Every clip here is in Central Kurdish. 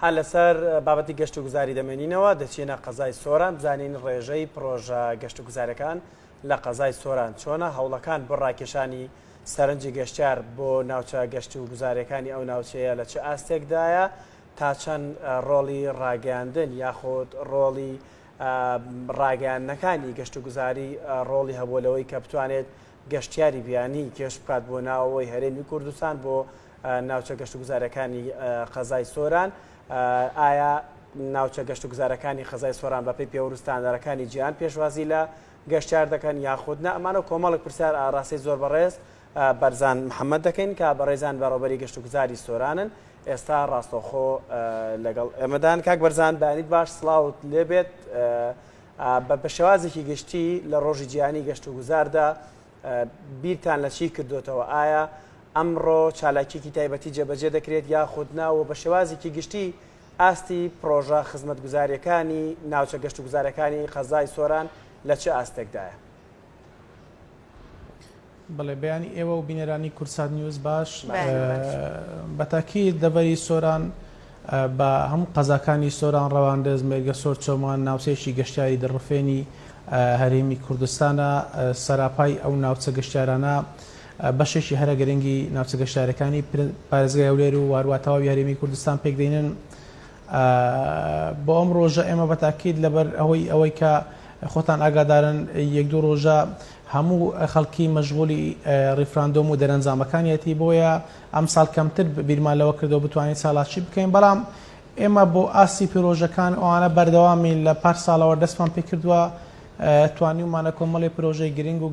هەر لەسەر بابەتی گەشت و گوزاری دەمێنینەوە دەچینە قەزای سۆران بزانین ڕێژەی پرۆژە گەشت و گوزارەکان لە قەزای سۆران چۆنە هەوڵەکان بۆ ڕاکێشانی سەرنجی گەشتیار بۆ ناوچە گەشت و گوزارەکانی ئەو ناوچەیە لە چه ئاستێکدایە تا چەند ڕۆڵی ڕاگەاندن یاخۆت ڕۆڵی ڕاگەاندنەکانی گەشت و گوزاری ڕۆڵی هەبوولەوەی کە بتوانێت گەشتیاری بیانی کێش بکات بۆ ناوەوەی هەرێمی کوردستان بۆ ناوچە گەشت و گوزارەکانی قەزای سۆران ئایا ناوچە گەشت و گوزارەکانی قەزای سۆران بەپێی پێوەستاندارەکانی جیهان پێشوازی لە گەشتیار دەکەن یاخودنا ئەمانە کۆمەڵک پرسیار ئاڕاستی زۆر بەڕێز بەرزان محەممەد دەکەین کە بەڕێزان بەڕێوەبەری گەشت و گوزاری سۆرانن ئێستا ڕاستەوخۆ لەگەڵ ئێمەدان کاک بەرزان بەیانیت باش سڵاوت لێبێت بە شێوازێکی گشتی لە ڕۆژی جیهانی گەشت و گوزاردا بیرتان لە چی کردوتەوە ئایا ئەمڕۆ چالاکیکی تایبەتی جێبەجێ دەکرێت یاخودناوە بە شێوازێکی گشتی ئاستی پرۆژە خزمەتگوزاریەکانی ناوچە گەشت و گوزارەکانی قەزای سۆران لە چه ئاستێکدایە؟ بەڵێ بەیانی ئێوە و بینەرانی کورسات نیوز باش بەتاکی دەبەری سۆران بە هەموو قەزاکانی سۆران ڕەواندەز مێرگە سۆر چۆمان ناوچەیەکی گەشتیاری دەڕفێنی هەرێمی کوردستانە سەراپای ئەو ناوچە گەشتیارانە بەشێکی هەرە گرنگی ناوچە گەشتارەکانی پارێزگای هەولێر و هەروە تەواوی هەرێمی کوردستان پێکدێنن بۆ ئەم ڕۆژە ئێمە بەتاکید لەبەر ئەوەی کە خۆتان ئاگادارن یەک دوو ڕۆژە هەموو خەڵکی مەشغولی ڕیفراندۆم و دەرەنجامەکانیەتی بۆیە ئەم ساڵ کەمتر بیرمان لەوە کردەوە بتوانین ساڵاتچی بکەین بەڵام ئێمە بۆ ئاسی پرۆژەکان ئەوانە بەردەوامین لە پار ساڵەوە دەستمان پێ کردووە توانیمانە کۆمەڵی پرۆژەی گرنگ و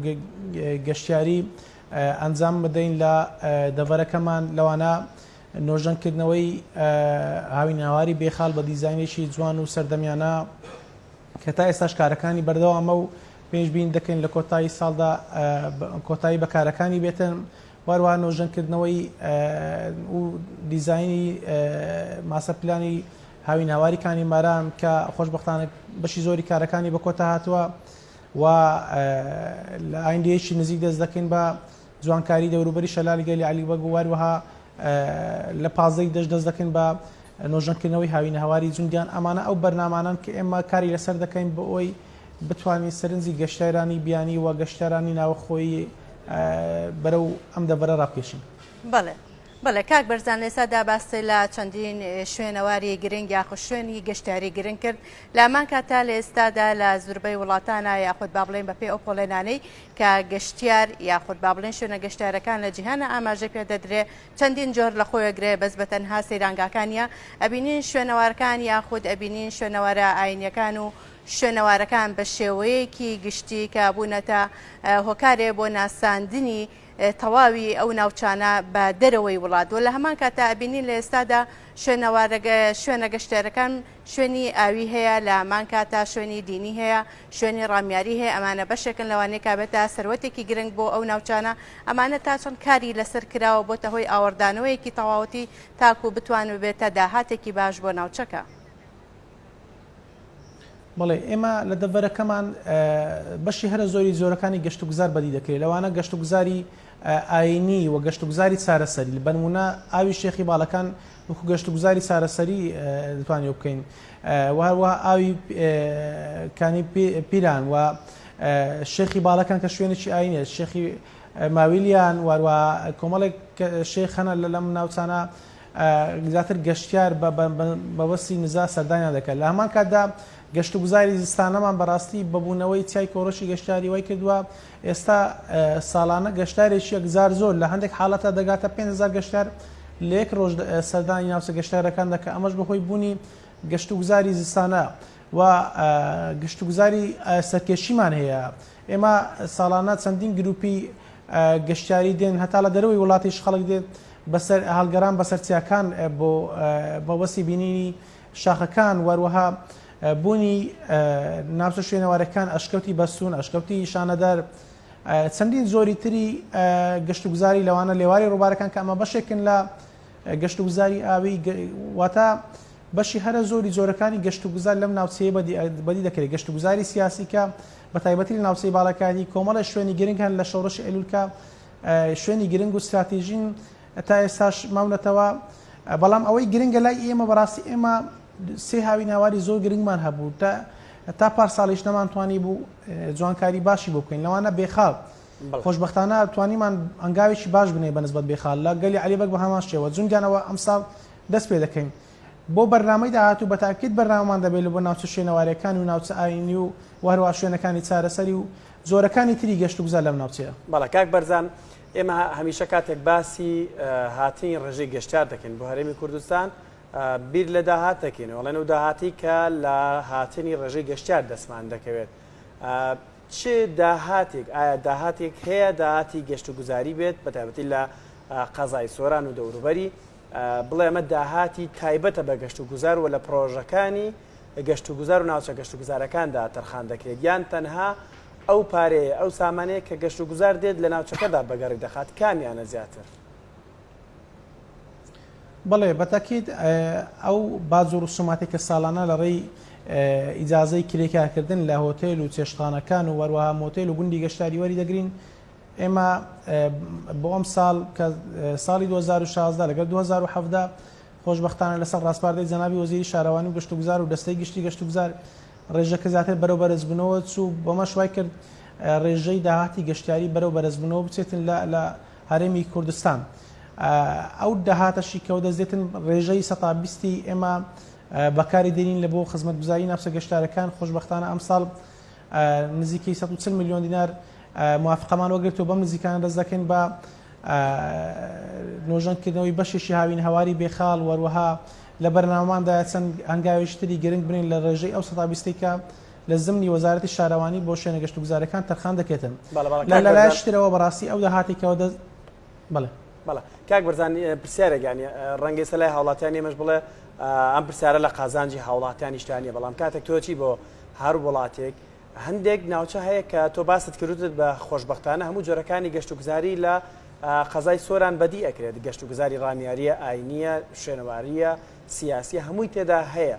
گەشتیاری ئەنجام بدەین لە دەڤەرەکەمان لەوانە نۆژەنکردنەوەی هاوین هاواری بێخاڵ بە دیزاینێکی جوان و سەردەمیانە کە تا ئێستاش کارەکانی بەردەوامە و پێشبین دەکەین لە کۆتایی ساڵدا کۆتایی بەکارەکانی بێتن وەروە نۆژەنکردنەوەی و دیزایانی ماسەپلانی هاوین هاواریکانی ماران کە خۆشبەختانە بەشی زۆری کارەکانی بە کۆتا هاتووە و لە ئایندەیەکی نزیک دەست دەکەین بە جوانکاری دەوروبەری شەلالی گەلی عەلیبەگ و وەروەها لە پازەی دەست دەکەین بە نۆژەنکردنەوەی هاوین هاواری جوندیان ئەمانە ئەو بەرنامانان کە ئێمە کاری لەسەر دەکەین بۆ ئەوی بتوانین سەرنجی گەشتیارانی بیانی و گەشتیارانی ناوەخۆی بەرەو ئەم دەبەرە ڕاپێشین. بەڵێ کاک بەرزان لێسادا باسی لە چەندین شوێنەواری گرنگ یاخود شوێنی گەشتیاری گرنگ کرد لامان کاتا لە ئێستادا لە زوربەی وڵاتانە یاخود با بڵێن بەپێی ئەو پۆڵێنانەی کە گەشتیار یاخود با بڵێن شوێنە گەشتیارەکان لە جیهانە ئاماژە پێ دەدرێ چەندین جۆر لە خۆیەگرێ بەس بە تەنها سەیرانگاکانیە ئەبینین شوێنەوارەکان یاخود ئەبینین شوێنەوارە ئاینیەکان و شوێنەوارەکان بە شێوەیەکی گشتی کە بوونەتە هۆکارێ بۆ ناساندنی تەواوی ئەو ناوچانە بە دەرەوەی وڵات و لە هەمان کاتە ئەبینین لە ئێستادا شوێنە گەشتیارەکان شوێنی ئاوی هەیە لە هەمان کاتە شوێنی دینی هەیە شوێنی ڕامیاری هەیە ئەمانە بەشێکن لەوانەیە کابێتە سەروەتێکی گرنگ بۆ ئەو ناوچانە ئەمانە تا چەند کاری لەسەر کراوە بۆتە هۆی ئاوەردانەوەیەکی تەواوەتی تاکو بتوانێت بێتە داهاتێکی باش بۆ ناوچەکە. بەڵێ ئێمە لە دەڤەرەکەمان بەشی هەرە زۆرەکانی گەشت و گوزار بەدی دەکرێت لەوانە گەشت و گوزاری ئاینی و گەشت و گوزاری چارەسەری بەنمونە ئاوی شێخی باڵەکان وەکو گەشت و گوزاری چارەسەری دەتوانێت بکەین وهروە ئاوی کانی پیران و شێخی باڵەکان کە شوێنێکی ئاینێ شێخی ماویلیان وەروە کۆمەڵێک شێخەنە لەم ناوچانە زیاتر گەشتیار بەوەستی نزا سەردانیان دەکات لە هەمان کاتدا گەشت و گوزاری زستانەمان بەڕاستی بەبوونەوەی چای کۆڕەشی گەشتیاری وای کردووە ئێستا ساڵانە گەشتارێکی یەکزار زۆر لە هەندێک حاڵەتە دەگاتە 5,000 گەشتار لە یەک ڕۆژ سەردانی ناوچە گەشتارەکان دەکات ئەمەش بەهۆی بوونی گەشت و گوزاری زستانە و گەشت و گوزاری سەرکێشیمان هەیە ئێمە ساڵانە چەندین گروپی گەشتیاری دێن هەتا لە دەرەوەی وڵاتیش خەڵک دێت بەسەر هەڵگەران بەسەرچیاکان بۆ وەسی بینینی شاخەکان وەروەها بوونی ناوچە شوێنەوارەکان ئەشکەوتی بەستون ئەشکەوتی شانەدار چەندین زۆری تری گەشت و گوزاری لەوانە لێواری ڕووبارەکان کە ئەمە بەشێکن لە گەشت و گوزاری ئاوی واتە بەشی هەرە زۆرەکانی گەشت و گوزار لەم ناوچەیە بەدی دەکرێت گەشت و گوزاری سیاسی کە بە تایبەتی لە ناوچەی باڵەکانی کۆمەڵە شوێنی گرنگ هەن لە شەڕۆژی ئەلولکە شوێنی گرنگ و استراتیژین تا ئێستاش ماونەتەوە بەڵام ئەوەی گرنگە لای ئێمە بەڕاستی ئێمە سێ هاوین هاواری زۆر گرنگمان هەبوو تا پار ساڵیش نەمانتوانی بوو جوانکاری باشی بۆ بکەین لەوانە بێخاڵ خۆشبەختانە توانیمان ئەنگاوێکی باش بنێ بەنسبەت بێخاڵ لە گەلی عەلیبەگ بە هەمان شێوە جونگیانەوە ئەمساڵ دەست پێ دەکەین بۆ بەرنامەی داهاتوو بە تاکید بەرنامەمان دەبێت لە بۆ ناوچە شوێنەوارەکانی و ناوچە ئاینی و وهروە شوێنەکانی چارەسەری و زۆرەکانی تری گەشت و گوزار لەم ناوچەیە. بەڵێ کاک بەرزان ئێمە هەمیشە کاتێک باسی هاتنی ڕێژەی گەشتیار دەکەین بۆ هەرێمی کوردستان بیر لە داهات دەکەین وڵێن و داهاتی کە لە هاتنی ڕێژەی گەشتیار دەستمان دەکەوێت. چ داهاتێک ئایا داهاتێک هەیە داهاتی گەشت و گوزاری بێت بە تایبەتی لە قەزای سۆران و دەوروبەری بڵێ ئەمە داهاتی تایبەتە بە گەشت و گوزار و لە پرۆژەکانی گەشت و گوزار و ناوچە گەشت و گوزارەکاندا تەرخان دەکرێت یان تەنها ئەو پارەیە ئەو سامانەیە کە گەشت و گوزار دێت لە ناوچەکەدا بەگەڕی دەخات کامیانە زیاتر؟ بەڵێ بەتاکید ئەو باج و ڕسوماتی کە ساڵانە لە ڕێی ئیجازەی کرێکارکردن لە هۆتێل و چێشتخانەکان و وەروەها مۆتێل و گوندی گەشتاری وەری دەگرین ئێمە بۆ ئەم ساڵ کە ساڵی 2016 لەگەڵ 2017 خۆشبەختانە لەسەر ڕاستپاردەی جەنابی وەزیری شارەوانی و گەشت و گوزار و دەستەی گشتی گەشت و گوزار ڕێژەکە زیاتر بەرەو بەرزبوونەوە چوو بۆمە شوای کرد ڕێژەی داهاتی گەشتیاری بەرەو بەرزبوونەوە بچێتن لە هەرێمی کوردستان. ئەو داهاتەشی کەەوە دەستێتن ڕێژەی 120 ئێمە بەکاری دێنین لە بۆ خزمەتگوزاری ناوچە گەشتارەکان خۆشبەختانە ئەم ساڵ نزیکەی 140 میلیۆن دینار موافقەمان وەگرێتەوە بەم نزیکانە دەست دەکەین بە نۆژەنکردنەوەی بەشێکی هاوین هەواری بێخاڵ وەروەها لە بەرنامەماندا چەند هەنگاوێشتری گرنگ بنین لە ڕێژەی ئەو 120 کە لە زمنی وەزارەتی شارەوانی بۆ شوێنە گەشت و گوزارەکان تەرخان دەکێتن لە لای شترەوە بەڕاستی ئەو داهاتێکەوە بڵێ بەڵێ کاک بەرزان پرسیارێکیانی ڕەنگەی سەلای هاوڵاتیانی ئێمەش بڵێ ئەم پرسیارە لە قازانجی هاوڵاتیانی شتانیە بەڵام کاتێک تۆچی بۆ هەر وڵاتێک هەندێک ناوچە هەیە کە تۆ باست کردوت بە خۆشبەختانە هەموو جۆرەکانی گەشت و گوزاری لە قەزای سۆران بەدی ئەکرێت گەشت و گوزاری ڕامیاریە ئاینیە شوێنەواریە سیاسیە هەمووی تێدا هەیە.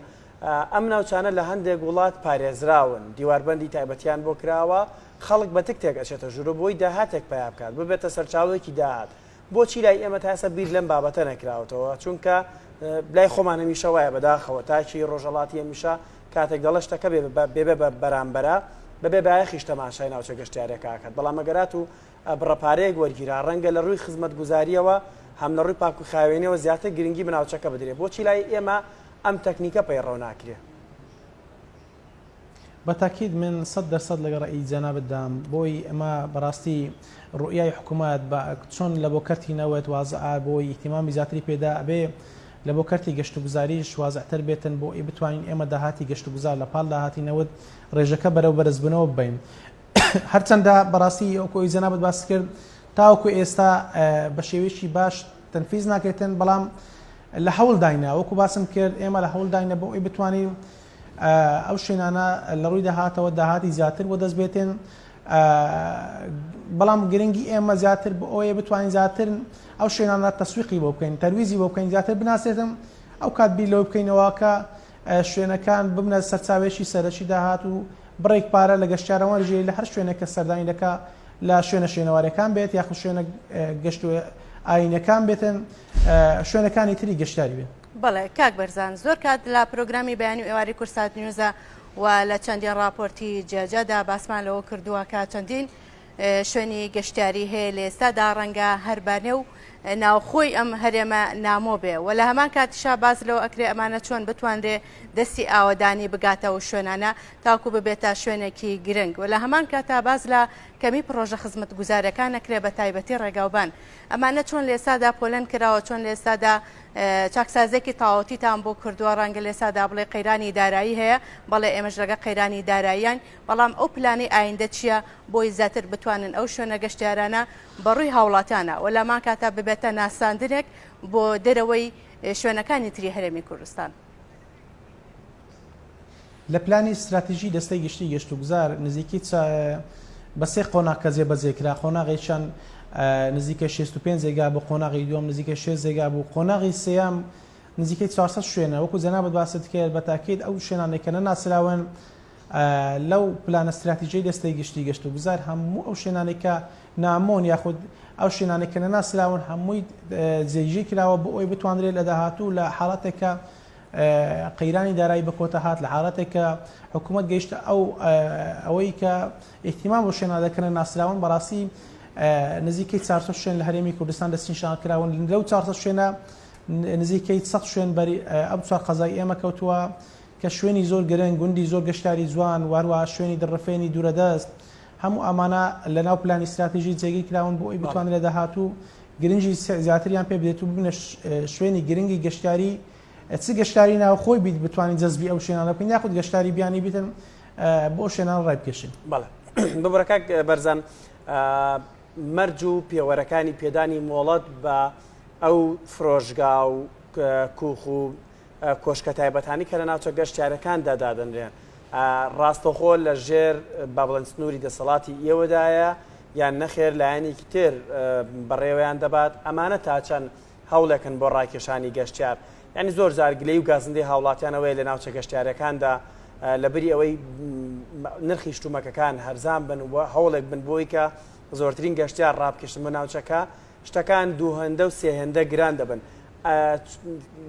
ئەم ناوچانە لە هەندێک وڵات پارێزراون دیواربەندی تایبەتیان بۆ کراوە خەڵک بە تک تێک ئەچێتە ژوورە بۆی داهاتێک پیا بکات ببێتە سەرچاوەیەکی داهات بۆچی لای ئێمە تا ئێستا بیر لەم بابەتە نەکراوەتەوە چونکە لای خۆمان هەمیشە وایە بەداخەوە تاکی ڕۆژەڵاتی هەمیشە کاتێک دەڵە شتەکە بێبێ بە بەرامبەرە بەبێ بایەخیش تەماشای ناوچە گەشتیارێکە کات بەڵام ئەگەرات و بڕەپارەیەک وەرگیرا ڕەنگە لە ڕووی خزمەت گوزاریەوە هەم لە ڕووی پاک و خاوێنەوە زیاتر گرنگی بە ناوچەکە بدرێت بۆچی لای ئێمە ئەم تەکنیکە پەیڕەو ناکرێت؟ بەتاکید من 100% لەگەڵ ڕێی جەنابەتدام بۆی ئەمە بەڕاستی ڕوئیای حکوومەت چۆن لە بۆ کەرتی نەوێت وازە بۆی ئیهتیمامی زیاتری پێدا ئەبێ لە بۆ کەرتی گەشت و گوزاریش وازەتر بێتن بۆ بتوانین ئێمە داهاتی گەشت و گوزار لە پاڵ داهاتی نەوت ڕێژەکە بەرەو بەرزبوونەوە ببین. هەرچەندە بەڕاستی ئەوکۆی جەنابەت باس کرد تاوەکو ئێستا بە شێوەیەکی باش تەنفیز ناکرێتن بەڵام لە هەوڵداینە وەکو باسم کرد ئێمە لە هەوڵداینە بۆ ئەوی بتوانین ئەو شوێنانە لە ڕووی داهاتەوە داهاتی زیاتر بۆ دەست بێتن بەڵام گرنگی ئێمە زیاتر بۆ ئەوەیە بتوانین زیاتر ئەو شوێنانە تەسویقی بۆ بکەین تەرویزی بۆ بکەین زیاتر بناسێتم ئەو کات بیر لەوە بکەینەوە کە شوێنەکان ببنە سەرچاوێکی سەرەکی داهات و بڕێک پارە لە گەشتیارەوە ژێ لە هەر شوێنێکە سەردانی دەکا لە شوێنەوارەکان بێت یاخو شوێنە گەشت و ئاینەکان بێتن شوێنەکانی تری گەشتاری بێت. بەڵێ کاک بەرزان زۆر کات لە پرۆگرامی بەیانی و ئێواری کورسات نیوزە و لە چەندین راپۆرتی جێجەدا باسمان لەوە کردووە کە چەندین شوێنی گەشتیاری هەیە لە ئێستادا ڕەنگە هەربانێ و ناوخۆی ئەم هەرێمە نامۆ بێ و لە هەمان کاتیشا باز لەوە ئەکرێ ئەمانە چۆن بتوانرێ دەستی ئاوەدانی بگاتەوە شوێنانە تاکو ببێتە شوێنێکی گرنگ و لە هەمان کاتا باز لە کەمی پرۆژە خزمەت گوزارەکان نەکرێ بە تایبەتی ڕێگاوبان ئەمانە چۆن لە ئێستادا پۆلەن کراوە چۆن لە ئێستادا چاکسازێکی تاوەتیتان بۆ کردووە ڕەنگە لە ئێستادا بڵێ قەیرانی دارایی هەیە بەڵێ ئێمەش لەگە قەیرانی داراییان بەڵام ئەو پلانی ئایندە چییە بۆی زیاتر بتوانن ئەو شوێنە گەشتیارانە بەڕووی هاوڵاتانە و لەمان کاتا ببێتە ناساندنێک بۆ دەرەوەی شوێنەکانی تری هەرێمی کوردستان. لە پلانی استراتیژی دەستەی گشتی گەشت و گوزار نزیکی بە سێ قۆناغ جێبەجێکرا قۆناغێکیان نزیکە 65 جێگا بۆ قۆناغی دووەم نزیکە 6 جێگا بوو قۆناغی سێیام نزیکەی 400 شوێنە وەکو جەنابەت باست کرد بە تاکید ئەو شوێنانێک کە نەناسراون لەو پلانە استراتیژیای دەستەی گشتی گەشت و گوزار هەموو ئەو شوێنانێک کە نامۆن یاخود ئەو شوێنانێک کە نەناسراون هەمووی جێژی کراوە بۆ ئەوی بتوانرێت لە داهاتوو لە حاڵەتێکە قەیرانی دارایی بە کۆتە هات لە حاڵەتێکە حکوومەت گەیشتە ئەوەی کە ئیحتیمام بۆ شوێنە دەکەن ناسراون بەڕاستی نزیکەی 400 شوێن لە هەرێمی کوردستان دەستنیشان کراون لەو 400 شوێنە نزیکەی 100 شوێن بەری ئەم چوار قەزای ئێمە کەوتووە کە شوێنی زۆر گرنگ گوندی زۆر گەشتاری جوان واروە شوێنی دڕفێنی دوورەدەست هەموو ئەمانە لە ناو پلانی استراتیژی جێگی کراون بۆ ئەوی بتوانێت لە داهاتوو گرنگی زیاتریان پێ بدێت و ببنە شوێنی گرنگی گەشتاری چ گەشتاری ناوخۆی بیت بتوانین جەزبی ئەو شوێنانە بکەین یاخود گەشتاری بیانی بیتن بۆ شوێنان ڕای بکەشین. بەڵێ ببڕە کاک بەرزان مەرج و پێوەرەکانی پێدانی مۆڵەت بە ئەو فرۆژگا و کوخ و کۆشکە تایبەتانی کە لە ناوچە گەشتیارەکاندا دادەنرێن ڕاستەخۆ لە ژێر با بڵێن سنووری دەسەڵاتی ئێوەدایە یان نەخێر لایەنێکی تر بەڕێوەیان دەبات ئەمانە تا چەند هەوڵێکن بۆ ڕاکێشانی گەشتیار ینی زۆر جار گلەی و گازندەی هاوڵاتیانەوەی لە ناوچە گەشتیارەکاندا لەبری ئەوەی نرخی شتومەکەکان هەرزان بن و هەوڵێک بن بۆی کە زۆرترین گەشتیار ڕابکەشتن بە ناوچەکە شتەکان دووهەندە و سێهێندە گران دەبن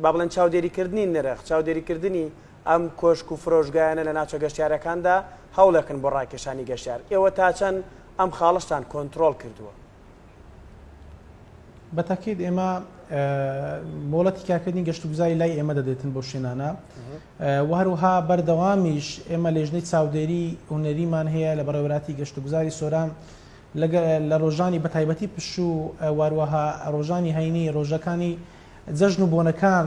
با بڵێن چاودێریکردنی نرخ چاودێریکردنی ئەم کۆشک و فرۆژگایانە لە ناوچە گەشتیارەکاندا هەوڵێکن بۆ ڕاکێشانی گەشتیار ئێوە تا چەند ئەم خاڵشتان کۆنتترۆل کردووە. بەتاکید ئێمە مۆڵەتی کارکردنی گەشت و گوزاری لای ئێمە دەدێتن بۆ شوێنانە و هەروەها بەردەوامیش ئێمە لێژنەی چاودێری هونەریمان هەیە لە بەڕێوەبەراتی گەشت و گوزاری سۆران لە ڕۆژانی بەتایبەتی پش و واروەها ڕۆژانی هەینی ڕۆژەکانی جەژن و بۆنەکان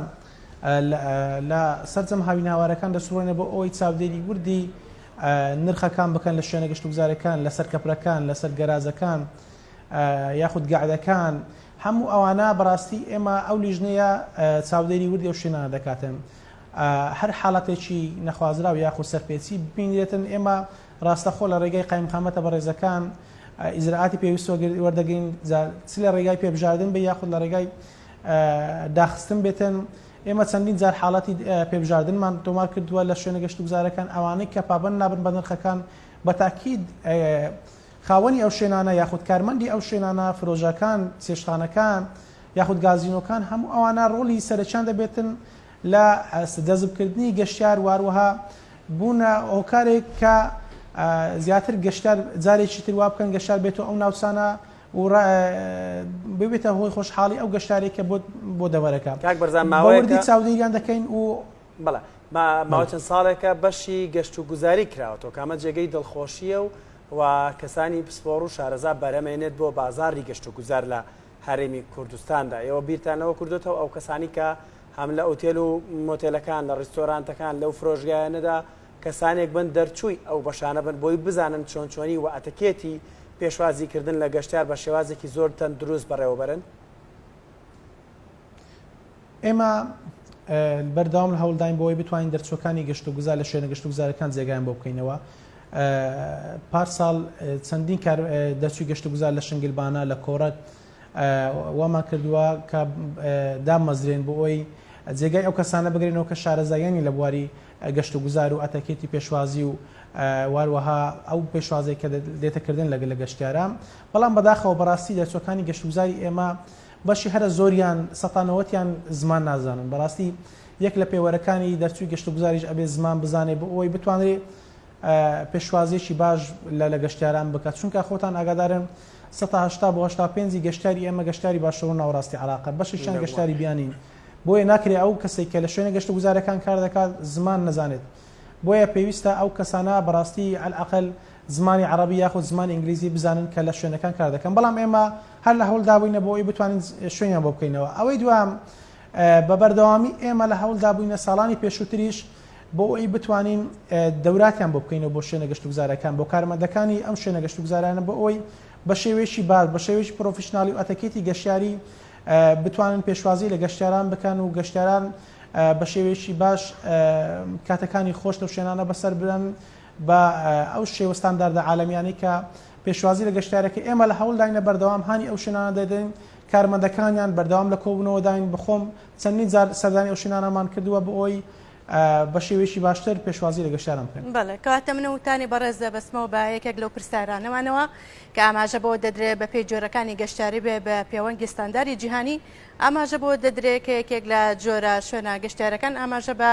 لە سەرجەم هاوین هاوارەکان دەسوڕێنە بۆ ئەوەی چاودێری وردی نرخەکان بکەن لە شوێنە گەشت و گوزارەکان لەسەر کەپرەکان لەسەر گەرازەکان یاخود گەعدەکان هەموو ئەوانە بەڕاستی ئێمە ئەو لیژنەیە چاودێری وردی ئەو شوێنانە دەکاتن هەر حاڵەتێکی نەخوازرا و یاخود سەرپێچی ببینێتن ئێمە ڕاستەخۆ لە ڕێگای قایمقامەتە بەڕێزەکان ئیزراعاتی پێویست وەردەگەین چ لە ڕێگای پێبژاردن بە یاخود لە ڕێگای داخستن بێتن ئێمە چەندین جار حاڵەتی پێبژاردنمان تۆمار کردووە لە شوێنە گەشت و گوزارەکان ئەوانەی کە پابەند نابن بە نرخەکان بەتاکید خاوەنی ئەو شوێنانە یاخود کارمەندی ئەو شوێنانە فرۆژەکان چێشتخانەکان یاخود گازینۆکان هەموو ئەوانە ڕۆڵی سەرچان دەبێتن لە دەزبکردنی گەشتیار واروەها بوونە هۆکارێک کە زیاتر گەشتار جارێکی تر وا بکەن گەشتار بێتەوە ئەو ناوچانە و ببێتە هۆی خۆشحاڵی ئەو گەشتارێکە بۆ دەوەرەکە وەردی چاودێریان دەکەین و بەڵێ ماوە چەند ساڵێکە بەشی گەشت و گوزاری کراوەتەوە کامە جێگەی دڵخۆشیە و کەسانی پسپۆڕ و شارەزا بەرەمێنێت بۆ بازاری گەشت و گوزار لە هەرێمی کوردستاندا ئێوە بیرتانەوە کردوێتەوە ئەو کەسانی کە هەم لە ئۆتێل و مۆتێلەکان لە ڕیستۆرانتەکان لەو فرۆژگایانەدا کەسانێک بن دەرچووی ئەو بەشانە بن بۆی بزانن چۆنچۆنی و ئەتەکێتی پێشوازیکردن لە گەشتیار بە شێوازێکی زۆر تەندروست بەڕێوەبەرن. ئێمە بەردەوام لە هەوڵداین بۆی بتوانین دەرچوەکانی گەشت و گوزار لە شوێنە گەشت و گوزارەکان جێگایان بۆ بکەینەوە. پارساڵ چەندین کار دەرچووی گەشت و گوزار لە شنگلبانە لە کۆڕەت وامان کردووە کە دامەزرێن بۆ ئەوی جێگای ئەو کەسانە بگرێنەوە کە شارەزایانی لە بواری گەشت و گوزار و ئەتەکێتی پێشوازی و واروەها ئەو پێشوازەی کە دێتەکردن لەگەل لە گەشتیاران بەڵام بەداخەوە بەڕاستی دەرچوەکانی گەشت و گوزاری ئێمە بەشی هەرە زۆریان سەتانەوەتیان زمان نازانن بەڕاستی یەک لە پێوەرەکانی دەرچووی گەشت و گوزاریش ئەبێ زمان بزانێ بۆ ئەوەی بتوانرێت پێشوازێکی باش لە گەشتیاران بکات چونکە خۆتان ئاگادارن 1970 بۆ 85 گەشتاری ئێمە گەشتاری باشەوە ناوەڕاستی عراقە بەشیشان گەشتاری بیانین بۆیە ناکرێت ئەو کەسێک کە لە شوێنە گەشت و گوزارەکان کار دەکات زمان نەزانێت بۆیە پێویستە ئەو کەسانە بەڕاستی عەلئەقل زمانی عەرەبی یاخود زمانی ئینگلیزی بزانن کە لە شوێنەکان کار دەکەن بەڵام ئێمە هەر لە هەوڵ دابووینە بۆ ئەوی بتوانین شوێنیان بۆ بکەینەوە ئەوەی دوام بە بەردەوامی ئێمە لە هەوڵ دابووینە ساڵانی پێشووتریش بۆ ئەوی بتوانین دەوراتیان بۆ بکەینەوە بۆ شوێنە گەشت و گوزارەکان بۆ کارمەندەکانی ئەم شوێنە گەشت و گوزارانە بۆ ئەوی بە شێوەیەکی باش بە شێوەیەکی پرۆفشنالی و ئەتەکێتی گەشتیاری بتوانن پێشوازی لە گەشتیاران بکەن و گەشتیاران بە شێوەیەکی باش کاتەکانی خۆش لەو شوێنانە بەسەر برن بە ئەو شێوە ستانداردە عالەمیانەی کە پێشوازی لە گەشتیارەکە ئێمە لە هەوڵداینە بەردەوام هانی ئەو شوێنانە دەدەین کارمەندەکانیان بەردەوام لە کۆبوونەوە داین بخۆم چەندین جار سەردانی ئەو شوێنانەمان کردووە بۆ ئەوی بە شێوێکی باشتر پێشوازی لە گەشتیاران بکەن. بەڵێ کەواتە منە وتانی بەڕێز دەبەستمەوە بە یەکێک لەو پرسیارانەوانەوە کە ئاماژە بۆ دەدرێت بە پێی جۆرەکانی گەشتیاری بێ بە پەیوەنگی ستانداری جیهانی، ئاماژە بۆ دەدرێت کە یەکێک لە جۆرە شوێنە گەشتیارەکان ئاماژە بە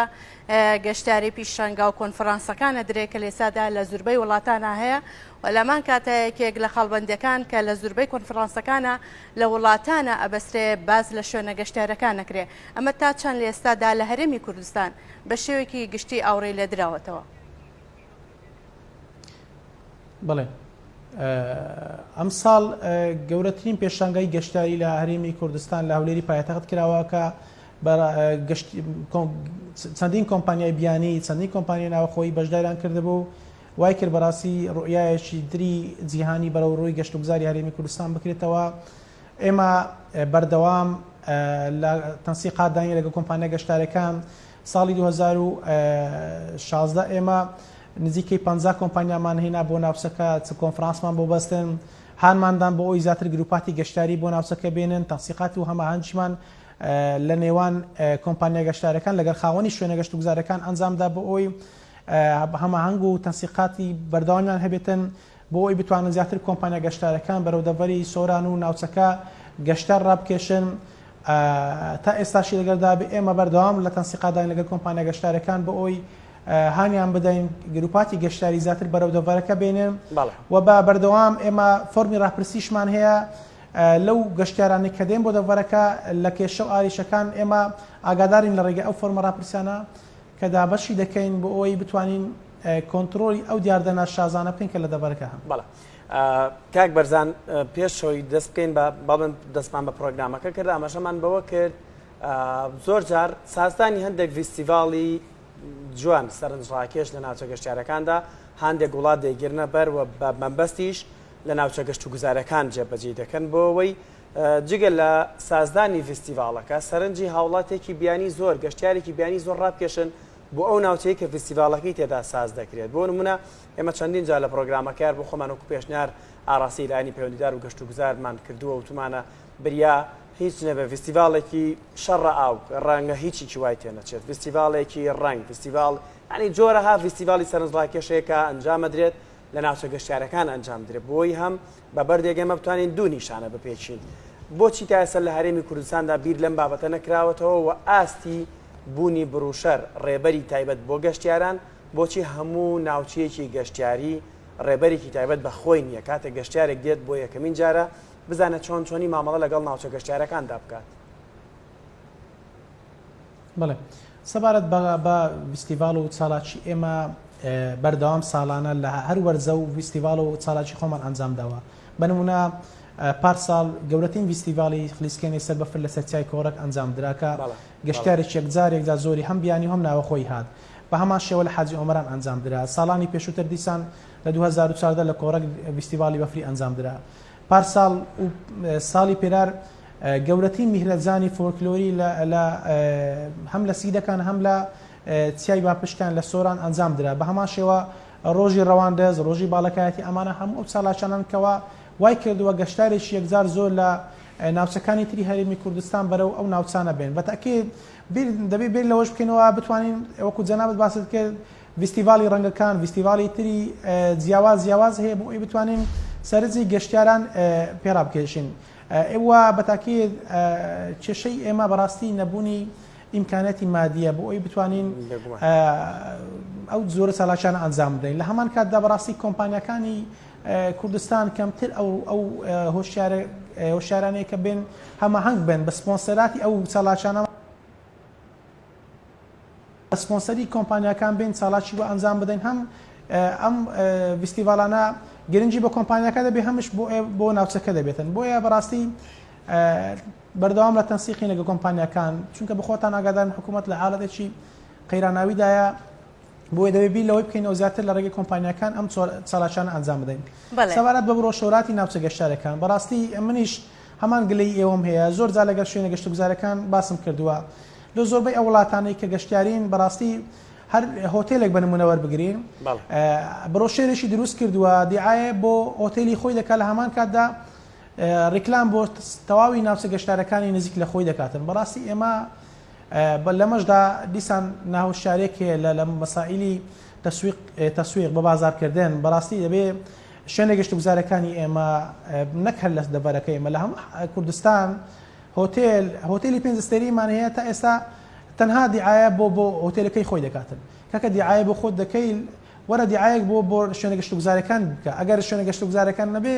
گەشتیاری پیشەنگا و کۆنفرانسەکانە درێت کە لێسادا لە زوربەی وڵاتانە هەیە و لەمان کاتە یەکێک لە خەڵبەندەکان کە لە زوربەی کۆنفرانسەکانە لە وڵاتانە ئەبەسترێ باز لە شوێنە گەشتیارەکان نەکرێ. ئەمە تا چەند لە ئێستادا لە هەرێمی کوردستان بە شێوێکی گشتی ئاوڕێی لێ دراوەتەوە. بڵێ ئەم ساڵ گەورەترین پێشانگای گەشتیاری لە هەرێمی کوردستان لە هەولێری پایتەخت کراوە کە چەندین کۆمپانیای بیانی چەندین کۆمپانیای ناوخۆیی بەشداریان کردبوو وای کرد بەڕاستی ڕوئایەکی دری جیهانی بەرەو ڕووی گەشت و گوزاری هەرێمی کوردستان بکرێتەوە. ئێمە بەردەوام لە تەنسیقاتدانی لەگەڵ کۆمپانیا گەشتارەکان ساڵی 2016 ئێمە نزیکەی 50 کۆمپانیامان هێنا بۆ ناوچەکە چ کۆنفرانسمان بۆ بەستن، هانماندان بۆ ئەوی زیاتر گروپاتی گەشتاری بۆ ناوچەکە بێنن، تەنسیقاتی و هەماهەنگیمان لە نێوان کۆمپانیا گەشتارەکان لەگەڵ خاوەنی شوێنە گەشت و گوزارەکان ئەنجامدا بۆ ئەوی هەماهەنگ و تەنسیقاتی بەردەوامیان هەبێتن بۆ ئەوی بتوانن زیاتر کۆمپانیا گەشتارەکان بەرەو دەڤەری سۆران و ناوچەکە گەشتار ڕابکێشن. تا ئێستاشی لەگەڵدا ئێمە بەردەوام لە تەنسیقاتدان لەگەڵ کۆمپانیا گەشتارەکان بۆ ئەوی هانیان بدەین گروپاتی گەشتاری زیاتر بەرەو دەڤەرەکە بێنن و بە بەردەوام ئێمە فۆرمی ڕاپرسیشمان هەیە لەو گەشتیارانی کە دێن بۆ دەڤەرەکە لە کێشە و ئاریشەکان ئێمە ئاگادارین لە ڕێگە ئەو فۆرمە ڕاپرسیانە کە دابەشی دەکەین بۆ ئەوی بتوانین کۆنتترۆلی ئەو دیاردەنا شازانە بکەین کە لە دەڤەرەکە هەم. کاک بەرزان پێشەوەی دەست بکەین بابن دەستمان بە پرۆگرامەکە کرد ئاماژەمان بەوە کرد زۆر جار سازدانی هەندێک فیستیڤاڵی جوان سەرنجڕاکێش لە ناوچە گەشتیارەکاندا هەندێک وڵات دەیگیرنە بەر و بە مەبەستیش لە ناوچە گەشت و گوزارەکان جێبەجێ دەکەن بۆ ئەوەی جگە لە سازدانی فیستیڤاڵەکە سەرنجی هاوڵاتێکی بیانی زۆر گەشتیارێکی بیانی زۆر ڕابکێشن بۆ ئەو ناوچەیە کە فیستیڤاڵەکەی تێدا ساز دەکرێت. بۆ نمونە ئێمە چەندین جا لە پرۆگرامەکە بۆ خۆمان وەکو پێشنیار ئاڕاستی لایانی پەیوەندیدار و گەشت و گوزارمان کردووە و تومانە بریا هیچ نەبێ فیستیڤاڵێکی شەڕە ئاو ڕەنگە هیچی وای تێ نەچێت، فیستیڤاڵێکی ڕنگ فیستیڤاڵ ینی جۆرەها فیستیڤاڵی سەرنجڕاکێشەیەکە ئەنجام بدرێت لە ناوچە گەشتیارەکان ئەنجام درێت بۆی هەم بە بەردێگەمە بتوانین دوو نیشانە بپێچین. بۆچی تا ئێستا لە هەرێمی کوردستاندا بیر لەم بابەتە نەکراوەتەوە و ئاستی بوونی بروشەر ڕێبەری تایبەت بۆ گەشتیاران بۆچی هەموو ناوچەیەکی گەشتیاری ڕێبەرێکی تایبەت بە خۆی نییە کاتێک گەشتیارێک دێت بۆ یەکەمین جارە بزانە چۆنی مامەڵە لەگەڵ ناوچە گەشتیارەکاندا بکات. بڵێ سەبارەت بە فیستیڤاڵ و چالاکی ئێمە بەردەوام ساڵانە لە هەر وەرزە و فیستیڤاڵ و چالاکی خۆمان ئەنجامداوە. بەنمونە پارساڵ گەورەترین فیستیڤاڵی خلیسکێنەی سەر بەفر لە سەرچای کۆڕک ئەنجام دراکە گەشتارێک یەکجارێکدا زۆری هەم بیانی هەم ناوەخۆی هات بە هەمان شێوە لە حاجی ئۆمەران ئەنجام درا. ساڵانی پێشووتر دیسان لە 2014 لە کۆڕک فیستیڤاڵی بەفری ئەنجام درا. پارساڵ و ساڵی پێرار گەورەترین میهرەبزانی فۆلکلۆری هەم لە سیدەکان هەم لە چیای باپشتیان لە سۆران ئەنجام درا. بە هەمان شێوە ڕۆژی ڕەواندەز ڕۆژی باڵەکایەتی ئەمانە هەموو ئەو چالاکانن کەوا وای کردووە گەشتارێکی یەکجار زۆر لە ناوچەکانی تری هەرێمی کوردستان بەرەو ئەو ناوچانە بێن. بەتاکید دەبێت بیر لەوەش بکەینەوە بتوانین وەکو جەنابەت باست کرد فیستیڤاڵی ڕەنگەکان فیستیڤاڵی تری جیاواز هەیە بۆ ئەوی بتوانین سەرنجی گەشتیاران پێڕا بکێشین. ئێوە بەتاکید کێشەی ئێمە بەڕاستی نەبوونی ئیمکانەتی مادیە بۆ ئەوی بتوانین ئەو زۆرە چالاکانە ئەنجام بدەین. لە هەمان کاتدا بەڕاستی کۆمپانیەکانی کوردستان کەمتر ئەو هۆشیارانەیە کە بێن هەماهەنگ بن بە سپۆنسەراتی ئەو چالاکانە سپۆنسەری کۆمپانیەکان بین چالاکی بۆ ئەنجام بدەین هەم ئەم فیستیڤاڵانە گرنگی بە کۆمپانیەکە دەبێت هەمش بۆ ناوچەکە دەبێتن. بۆیە بەڕاستی بەردەوام لە تەنسیقین لەگە کۆمپانیەکان چونکە بخۆتان ئاگادارن حکوومەت لە حاڵەتێکی قەیراناویدایە بۆیە دەبێت بیر لەوەی بکەینەوە زیاتر لە ڕێگەی کۆمپانیەکان ئەم چالاکانە ئەنجام بدەین. سەبارەت بە بڕۆشۆراتی ناوچە گەشتارەکان بەڕاستی منیش هەمان گلەی ئێوەم هەیە زۆر جار لەگەڵ شوێنە گەشت و گوزارەکان باسم کردووە لە زۆربەی ئەو وڵاتانەی کە گەشتیارین بەڕاستی هەر هۆتێلێک بە نمونە وەربگرین بڕۆشێرێکی دروست کردووە دیعایە بۆ هۆتێلی خۆی دەکات لە هەمان کاتدا ڕیکلام بۆ تەواوی ناوچە گەشتارەکانی نزیک لە خۆی دەکاتن. بەڕاستی ئێمە لەمەشدا دیسان ناهۆشیارێک هەیە لە مەسائلی تەسویق بە بازارکردن بەڕاستی دەبێ شوێنە گەشت و گوزارەکانی ئێمە نەک هەر لە دەڤەرەکە ئێمە لە هەموو کوردستان هۆتێلی پێنج ستەریمان هەیە تا ئێستا تەنها دیعایە بۆ هۆتێلەکەی خۆی دەکاتن کاکە دیعایە بۆ خۆت دەکەی وەرە دیعایەک بۆ شوێنە گەشت و گوزارەکان بکە ئەگەر شوێنە گەشت و گوزارەکان نەبێ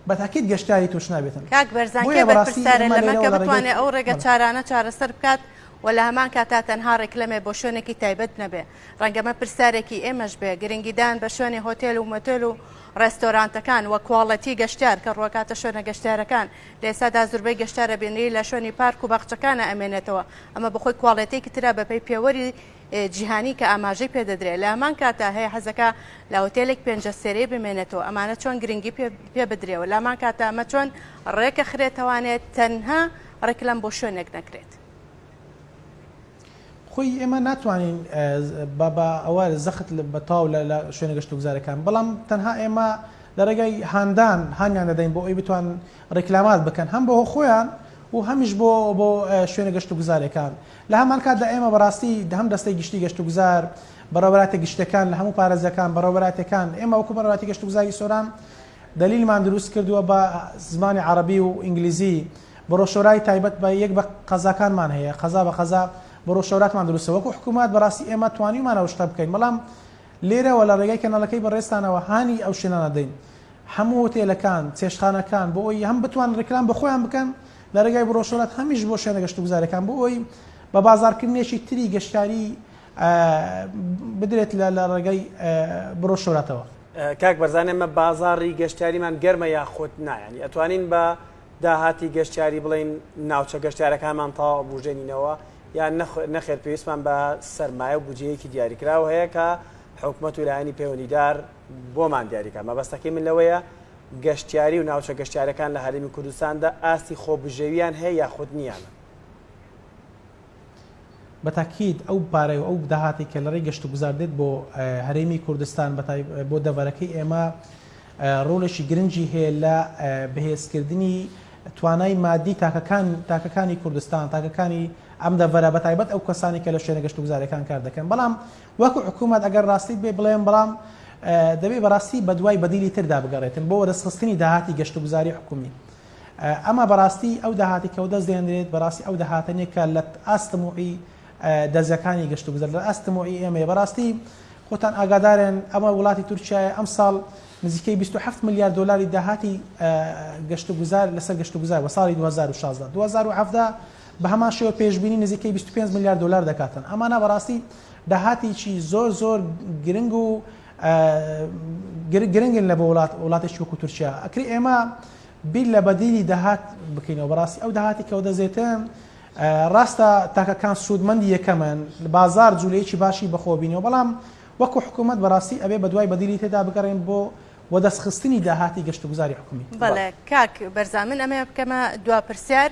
بە تاکید گەشتیاری توش نابێتن کاک بەرزانکە بەرپرسارە لەمەکە بتوانێت ئەو ڕێگە چارانە چارەسەر بکات و لە هەمان کاتا تەنها ڕێکلەمێ بۆ شوێنێکی تایبەت نەبێ ڕەنگەمە پرسارێکی ئێمەش بێ گرنگیدان بە شوێنی هۆتێل و مۆتێل و ڕێستۆرانتەکان وە کواڵەتی گەشتیار کە ڕۆکاتە شوێنە گەشتیارەکان لە ئێستادا زۆربەی گەشتارە بینی لە شوێنی پارک و باخچەکانە ئەمێنێتەوە ئەمە بەخۆی کواڵەتێکی ترا بەپەی پێوەری جیهانی کە ئاماژەی پێدەدرێت لە هەمان کاتا هەیە حەزەکە لە هۆتێلێک پێنجە سێرەی بمێنێتەوە ئەمانە چۆن گرنگی پێ بدرێەوە لە هەمان کاتا ئەمە چۆن ڕێکە خرێتەوانێت تەنها ڕێکلەم بۆ شوێنێک نەکرێت خۆی ئێمە ناتوانین بە ئەوە زەخت بە تاو لە شوێنە گەشت و گوزارەکان بەڵام تەنها ئێمە لە ڕێگەی هاانیان دەدەین بۆ ئەوی بتوان ڕێکلامات بکەن هەم بۆ خۆیان و هەمیش بۆ شوێنە گەشت و گوزارەکان لە هەمان کاتدا ئێمە بەڕاستی هەم دەستەی گشتی گەشت و گوزار بەڕێوەبەراتی گشتەکان لە هەموو پارێزەکان بەڕێوەبەراتەکان ئێمە وەکو بەڕێوەبەراتی گەشت و گوزاری سۆران دلیلمان دروست کردووە بە زمانی عەرەبی و ئینگلیزی بڕۆشۆرای تایبەت بە یەک بە قەزاکانمان هەیە قەزا بە قەزا بڕۆشۆراتمان دروستە وەکو حکوومەت بەڕاستی ئێمە توانیمانەوە شتە بکەین بەڵام لێرەوە لە ڕێگای کەناڵەکەی بەڕێستانەوە هانی ئەو شوێنانە دەین هەموو هۆتێلەکان چێشتخانەکان بۆ ئەوی هەم بتوان ڕێکلام بە خۆیان بکەن لە ڕێگای بڕۆشۆرات هەمیش بۆ شوێنە گەشت و گوزارەکان بۆ ئەوی بە بازارکردنێکی تری گەشتاری بدرێت لە ڕێگەی بڕۆشۆراتەوە کاک بەرزانێ ئەمە بازاڕی گەشتیاریمان گەرمە یاخۆت نایانی ئەتوانین بە داهاتی گەشتیاری بڵین ناوچە گەشتیارەکانمان تاوا بژێنینەوە یان نەخێر پێویستمان بە سەرمایە و بودجەیەکی دیاریکراوە هەیە کە حکوومەت و لایەنی پەیوەندیدار بۆمان دیاریکە مەبەستەکەی من لەوەیە گەشتیاری و ناوچە گەشتیارەکان لە هەرێمی کوردستاندا ئاستی خۆبژێویان هەیە یاخود نیانە بە تاکید ئەو پارەی و ئەو داهاتی کە لە ڕێی گەشت و گوزار دێت بۆ هەرێمی کوردستان بۆ دەڤەرەکەی ئێمە ڕۆڵێکی گرنگی هەیە لە بەهێزکردنی توانای مادی تاکەکانی کوردستان تاکەکانی ئەم دەڤەرە بە تایبەت ئەو کەسانی کە لە شوێنە گەشت و گوزارەکان کار دەکەن بەڵام وەکو حکوومەت ئەگەر ڕاستی بێ بڵێن بەڵام دەبێت بەڕاستی بە دوای بەدیلی تردا بگەڕێتن بۆ وەدەستخستنی داهاتی گەشت و گوزاری حکومی ئەمە بەڕاستی ئەو داهاتی کە دەست دێنرێت بەڕاستی ئەو داهاتنێک کە لە ئاستمۆی دەرزەکانی گەشت و گوزار لە ئاستمۆی ئێمە بەڕاستی خۆتان ئاگادارن ئەمە وڵاتی تورکیای ئەم ساڵ نزیکەی 27 میلیارد دلاری داهاتی گەشت و گوزار لەسەر گەشت و گوزار بە ساڵی 2016 2017 بە هەمان شێوە پێشبینی نزیکەی 25 میلیارد دلار دەکاتن ئەمانە بەڕاستی داهاتێکی زۆر گرنگ و گرنگن لە بە وڵاتێکی وەکو تورکیا ئەکری ئێمە بیر لە بەدیلی داهات بکەینەوە بەڕاستی ئەو داهاتی کە دەزێتن ڕاستە تاکەکان سوودمەندی یەکەمن بازار جوولەیەکی باشی بەخۆبینەوە بەڵام وەکو حکوومەت بەڕاستی ئەبێ بە دوای بەدیلی تێدا بگەڕێن بۆ وەدەستخستنی داهاتی گەشت و گوزاری حکومی بەڵێ کاک بەرزامن ئەمە بکەمە دوا پرسیار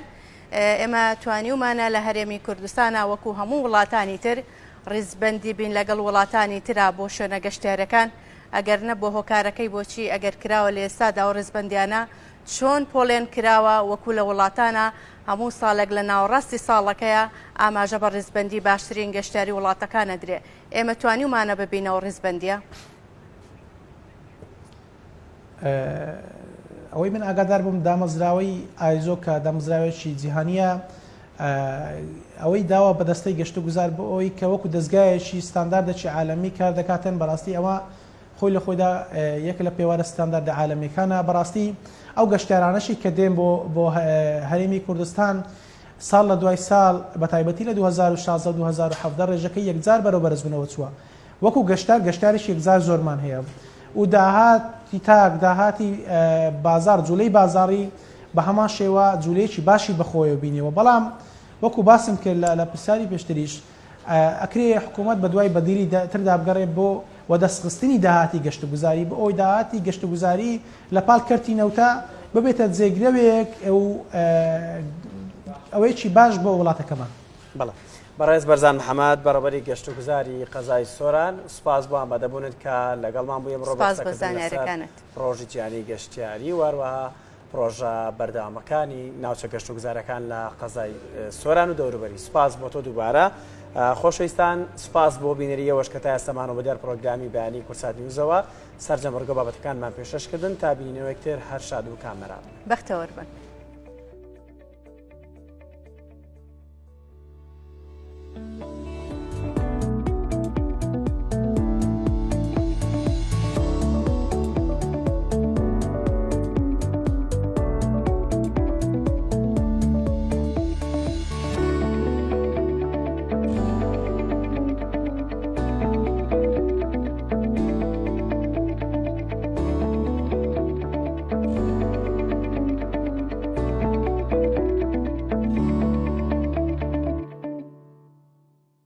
ئێمە توانیومانە لە هەرێمی کوردستانە وەکو هەموو وڵاتانی تر ڕیزبەندی بین لەگەڵ وڵاتانی ترا بۆ شوێنە گەشتیارەکان ئەگەر نە بۆ هۆکارەکەی بۆچی ئەگەر کراوە لە ئێستادا و ڕیزبەندیانە چۆن پۆڵێن کراوە وەکو لە وڵاتانە هەموو ساڵێک لە ناوەڕاستی ساڵەکەیە ئاماژە بە ڕیزبەندی باشترین گەشتیاری وڵاتەکانە درێ ئێمە توانیومانە ببینەوە ڕیزبەندیە ئەوەی من ئاگادار بووم دامەزراوەی ئایزۆ کە دامەزراوێکی جیهانیە ئەوەی داوە بە دەستەی گەشت و گوزار بۆ ئەوی کە وەکو دەستگایەکی ستانداردێکی عالەمی کار دەکاتن بەڕاستی ئەوە خۆی لە خۆیدا یەک لە پێوارە ستانداردە عالەمیەکانە بەڕاستی ئەو گەشتیارانەشی کە دێن بۆ هەرێمی کوردستان ساڵ لە دوای ساڵ بە تایبەتی لە 2016 2017 ڕێژەکەی یەکجار بەرەو بەرزبوونەوە چووە وەکو گەشتارێکی یەکجار زۆرمان هەیە و داهاتی تاک داهاتی بازار جوولەی بازاری بە هەمان شێوە جوولەیەکی باشی بەخۆیەوە بینیەوە بەڵام وەکو باسم کرد لە پرسیاری پێشتریش ئەکرێ حکوومەت بە دوای بەدیلی تردا بگەڕێت بۆ وەدەستخستنی داهاتی گەشت و گوزاری بۆ ئەوی داهاتی گەشت و گوزاری لە پاڵ کەرتی نەوتە ببێتە جێگرەوێک ئەوەیەکی باش بۆ وڵاتەکەمان بەڵێ بەڕێز بەرزان محەممەد بەڕێبەری گەشت و گوزاری قەزای سۆران سوپاس بۆ ئامادەبوونت کە لەگەڵمان بووە ڕۆژی جیهانی گەشتیاری وەروەها پرۆژە بەردەوامەکانی ناوچە گەشت و گوزارەکان لە قەزای سۆران و دەوروبەری. سوپاس بۆ تۆ دووبارە. خۆشەویستان، سوپاس بۆ بینەریەوەش کە تا ئێستامان بەدیار پرۆگرامی بەیانی کورسات نیوزەوە سەرجەم ڕگە بابەتەکانمان پێشکەشکردن تا بینینەوەی تر هەر شاد و کامەران. بەختەوەربن.